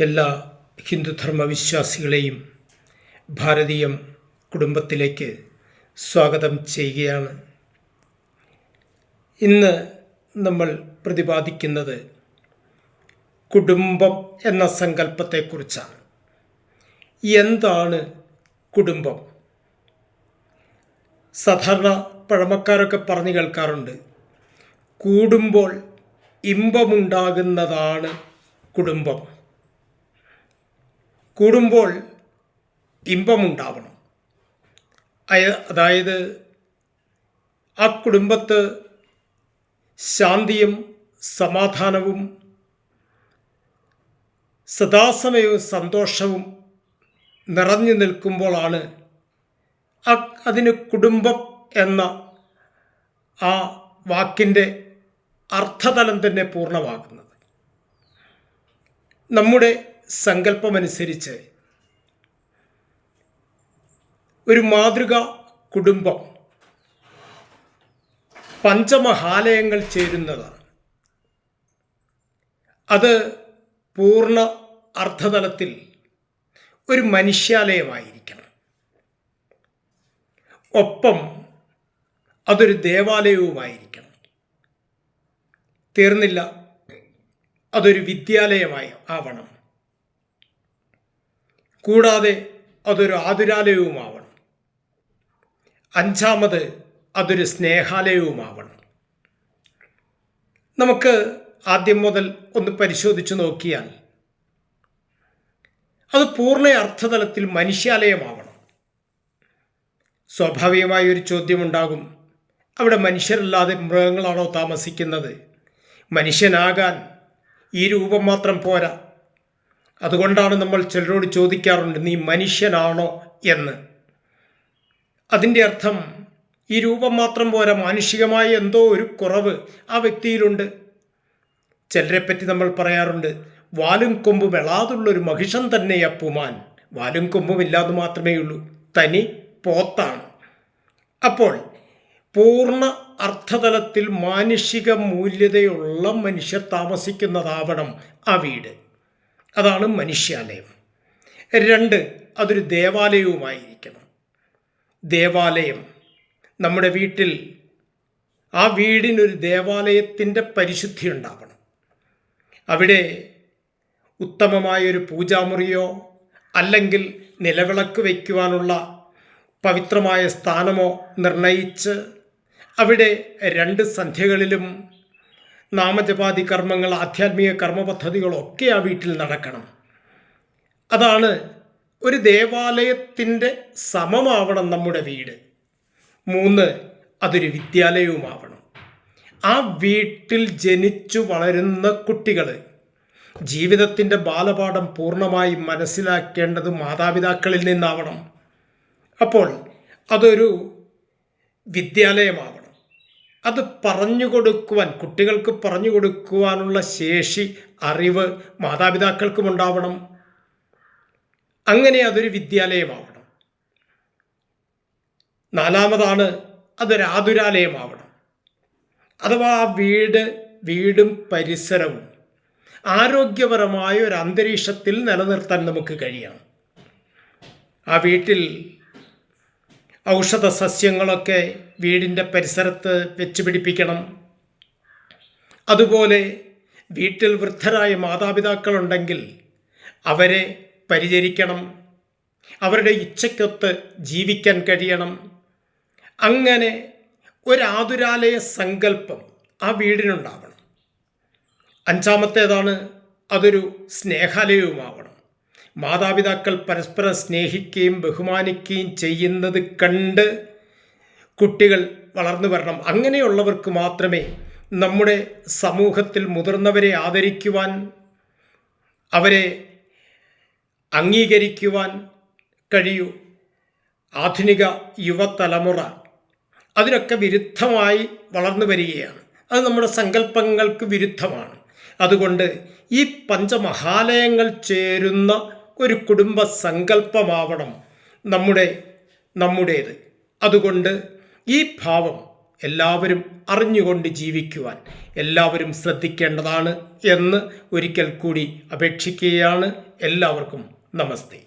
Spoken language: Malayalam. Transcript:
എല്ലാ ഹിന്ദുധർമ്മ വിശ്വാസികളെയും ഭാരതീയം കുടുംബത്തിലേക്ക് സ്വാഗതം ചെയ്യുകയാണ്. ഇന്ന് നമ്മൾ പ്രതിപാദിക്കുന്നത് കുടുംബം എന്ന സങ്കല്പത്തെക്കുറിച്ചാണ്. എന്താണ് കുടുംബം? സാധാരണ പഴമക്കാരൊക്കെ പറഞ്ഞു കേൾക്കാറുണ്ട്, കൂടുമ്പോൾ ഇമ്പമുണ്ടാകുന്നതാണ് കുടുംബം. കൂടുമ്പോൾ ഇമ്പമുണ്ടാവണം. അതായത് ആ കുടുംബത്ത് ശാന്തിയും സമാധാനവും സദാസമയവും സന്തോഷവും നിറഞ്ഞു നിൽക്കുമ്പോഴാണ് അതിന് കുടുംബം എന്ന ആ വാക്കിൻ്റെ അർത്ഥതലം തന്നെ പൂർണ്ണമാകുന്നത്. നമ്മുടെ സങ്കല്പമനുസരിച്ച് ഒരു മാതൃക കുടുംബം പഞ്ചമഹാലയങ്ങൾ ചേരുന്നതാണ്. അത് പൂർണ്ണ അർത്ഥതലത്തിൽ ഒരു മനുഷ്യാലയമായിരിക്കണം. ഒപ്പം അതൊരു ദേവാലയവുമായിരിക്കണം. തീർന്നില്ല, അതൊരു വിദ്യാലയമായി ആവണം. കൂടാതെ അതൊരു ആതുരാലയവുമാവണം. അഞ്ചാമത് അതൊരു സ്നേഹാലയവുമാവണം. നമുക്ക് ആദ്യം മുതൽ ഒന്ന് പരിശോധിച്ച് നോക്കിയാൽ അത് പൂർണ്ണ അർത്ഥതലത്തിൽ മനുഷ്യാലയമാവണം. സ്വാഭാവികമായ ഒരു ചോദ്യമുണ്ടാകും, അവിടെ മനുഷ്യരല്ലാതെ മൃഗങ്ങളാണോ താമസിക്കുന്നത്? മനുഷ്യനാകാൻ ഈ രൂപം മാത്രം പോരാ. അതുകൊണ്ടാണ് നമ്മൾ ചിലരോട് ചോദിക്കാറുണ്ട്, നീ മനുഷ്യനാണോ എന്ന്. അതിൻ്റെ അർത്ഥം ഈ രൂപം മാത്രം പോരാ, മാനുഷികമായ എന്തോ ഒരു കുറവ് ആ വ്യക്തിയിലുണ്ട്. ചിലരെപ്പറ്റി നമ്മൾ പറയാറുണ്ട്, വാലും കൊമ്പും വെളാതുള്ളൊരു മഹിഷൻ തന്നെ അപ്പുമാൻ. വാലും കൊമ്പും ഇല്ലാതെ മാത്രമേ ഉള്ളൂ, തനി പോത്താണ്. അപ്പോൾ പൂർണ്ണ അർത്ഥതലത്തിൽ മാനുഷിക മൂല്യതയുള്ള മനുഷ്യർ താമസിക്കുന്നതാവണം ആ വീട്. അതാണ് മനുഷ്യാലയം. 2, അതൊരു ദേവാലയവുമായിരിക്കണം. ദേവാലയം നമ്മുടെ വീട്ടിൽ, ആ വീടിനൊരു ദേവാലയത്തിൻ്റെ പരിശുദ്ധി ഉണ്ടാവണം. അവിടെ ഉത്തമമായൊരു പൂജാമുറിയോ അല്ലെങ്കിൽ നിലവിളക്ക് വയ്ക്കുവാനുള്ള പവിത്രമായ സ്ഥാനമോ നിർണയിച്ച് അവിടെ 2 സന്ധ്യകളിലും നാമജപാതി കർമ്മങ്ങൾ, ആധ്യാത്മിക കർമ്മ പദ്ധതികളൊക്കെ ആ വീട്ടിൽ നടക്കണം. അതാണ് ഒരു ദേവാലയത്തിൻ്റെ സമമാവണം നമ്മുടെ വീട്. 3, അതൊരു വിദ്യാലയവുമാവണം. ആ വീട്ടിൽ ജനിച്ചു വളരുന്ന കുട്ടികൾ ജീവിതത്തിൻ്റെ ബാലപാഠം പൂർണ്ണമായി മനസ്സിലാക്കേണ്ടത് മാതാപിതാക്കളിൽ നിന്നാവണം. അപ്പോൾ അതൊരു വിദ്യാലയമാവണം. അത് പറഞ്ഞു കൊടുക്കുവാൻ, കുട്ടികൾക്ക് പറഞ്ഞു കൊടുക്കുവാനുള്ള ശേഷി, അറിവ് മാതാപിതാക്കൾക്കും ഉണ്ടാവണം. അങ്ങനെ അതൊരു വിദ്യാലയമാവണം. 4, അതൊരു ആതുരാലയമാവണം. അഥവാ ആ വീടും പരിസരവും ആരോഗ്യപരമായ ഒരു അന്തരീക്ഷത്തിൽ നിലനിർത്താൻ നമുക്ക് കഴിയണം. ആ വീട്ടിൽ ഔഷധ സസ്യങ്ങളൊക്കെ വീടിൻ്റെ പരിസരത്ത് വെച്ച് പിടിപ്പിക്കണം. അതുപോലെ വീട്ടിൽ വൃദ്ധരായ മാതാപിതാക്കളുണ്ടെങ്കിൽ അവരെ പരിചരിക്കണം. അവരുടെ ഇച്ഛയ്ക്കൊത്ത് ജീവിക്കാൻ കഴിയണം. അങ്ങനെ ഒരാതുരാലയ സങ്കല്പം ആ വീടിനുണ്ടാവണം. 5, അതൊരു സ്നേഹാലയവുമാവണം. മാതാപിതാക്കൾ പരസ്പരം സ്നേഹിക്കുകയും ബഹുമാനിക്കുകയും ചെയ്യുന്നത് കണ്ട് കുട്ടികൾ വളർന്നു വരണം. അങ്ങനെയുള്ളവർക്ക് മാത്രമേ നമ്മുടെ സമൂഹത്തിൽ മുതിർന്നവരെ ആദരിക്കുവാൻ, അവരെ അംഗീകരിക്കുവാൻ കഴിയൂ. ആധുനിക യുവതലമുറ അതിനൊക്കെ വിരുദ്ധമായി വളർന്നു വരികയാണ്. അത് നമ്മുടെ സങ്കല്പങ്ങൾക്ക് വിരുദ്ധമാണ്. അതുകൊണ്ട് ഈ പഞ്ചമഹാലയങ്ങൾ ചേരുന്ന ഒരു കുടുംബ സങ്കല്പമാവണം നമ്മുടേത്. അതുകൊണ്ട് ഈ ഭാവം എല്ലാവരും അറിഞ്ഞുകൊണ്ട് ജീവിക്കുവാൻ എല്ലാവരും ശ്രദ്ധിക്കേണ്ടതാണ് എന്ന് ഒരിക്കൽ കൂടി അപേക്ഷിക്കുകയാണ്. എല്ലാവർക്കും നമസ്തേ.